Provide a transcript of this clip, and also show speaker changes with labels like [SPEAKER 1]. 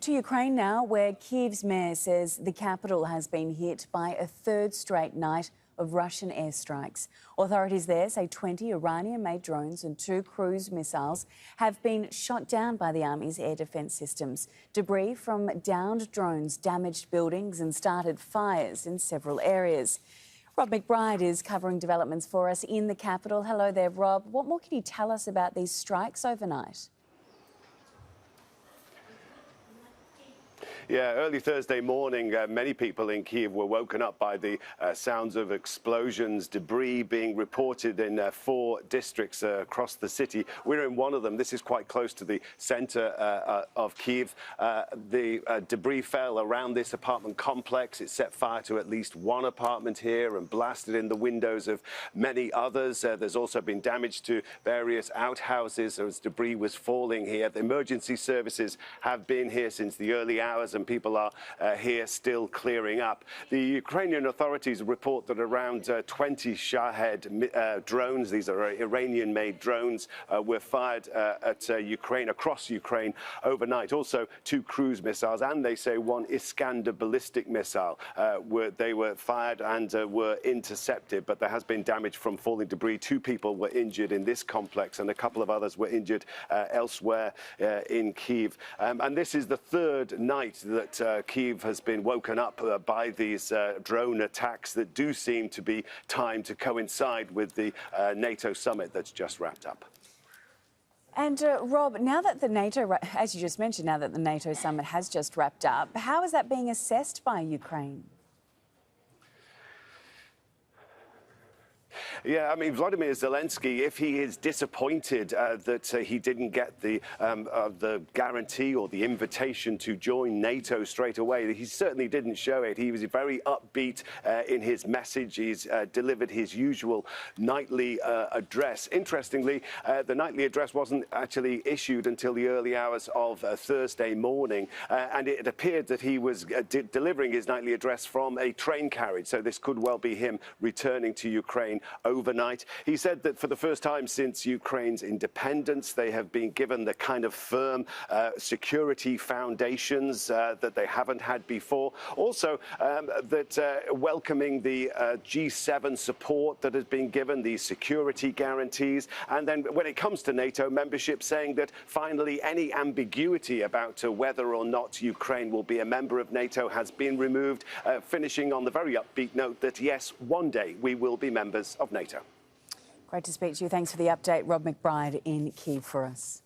[SPEAKER 1] To Ukraine now, where Kyiv's mayor says the capital has been hit by a third straight night of Russian airstrikes. Authorities there say 20 Iranian-made drones and 2 cruise missiles have been shot down by the army's air defence systems. Debris from downed drones damaged buildings and started fires in several areas. Rob McBride is covering developments for us in the capital. Hello there, Rob. What more can you tell us about these strikes overnight?
[SPEAKER 2] Yeah, early Thursday morning, many people in Kyiv were woken up by the sounds of explosions, debris being reported in 4 districts across the city. We're in one of them. This is quite close to the centre of Kyiv. The debris fell around this apartment complex. It set fire to at least one apartment here and blasted in the windows of many others. There's also been damage to various outhouses as debris was falling here. The emergency services have been here since the early hours, and people are here still clearing up. The Ukrainian authorities report that around 20 Shahed drones, these are Iranian-made drones, were fired at Ukraine, across Ukraine overnight. Also 2 cruise missiles, and they say 1 Iskander ballistic missile. They were fired and were intercepted, but there has been damage from falling debris. 2 people were injured in this complex, and a couple of others were injured elsewhere in Kyiv. And this is the 3rd night that Kyiv has been woken up by these drone attacks that do seem to be timed to coincide with the NATO summit that's just wrapped up.
[SPEAKER 1] And Rob, now that the NATO, as you just mentioned, now that the NATO summit has just wrapped up, how is that being assessed by Ukraine?
[SPEAKER 2] Yeah, I mean, Vladimir Zelensky, if he is disappointed that he didn't get the guarantee or the invitation to join NATO straight away, he certainly didn't show it. He was very upbeat in his message. He's delivered his usual nightly address. Interestingly, the nightly address wasn't actually issued until the early hours of Thursday morning, and it appeared that he was delivering his nightly address from a train carriage, so this could well be him returning to Ukraine overnight. He said that for the first time since Ukraine's independence, they have been given the kind of firm security foundations that they haven't had before. Also, that welcoming the G7 support that has been given, these security guarantees. And then when it comes to NATO membership, saying that finally any ambiguity about whether or not Ukraine will be a member of NATO has been removed, finishing on the very upbeat note that yes, one day we will be members of NATO.
[SPEAKER 1] Great to speak to you. Thanks for the update, Rob McBride in Kyiv for us.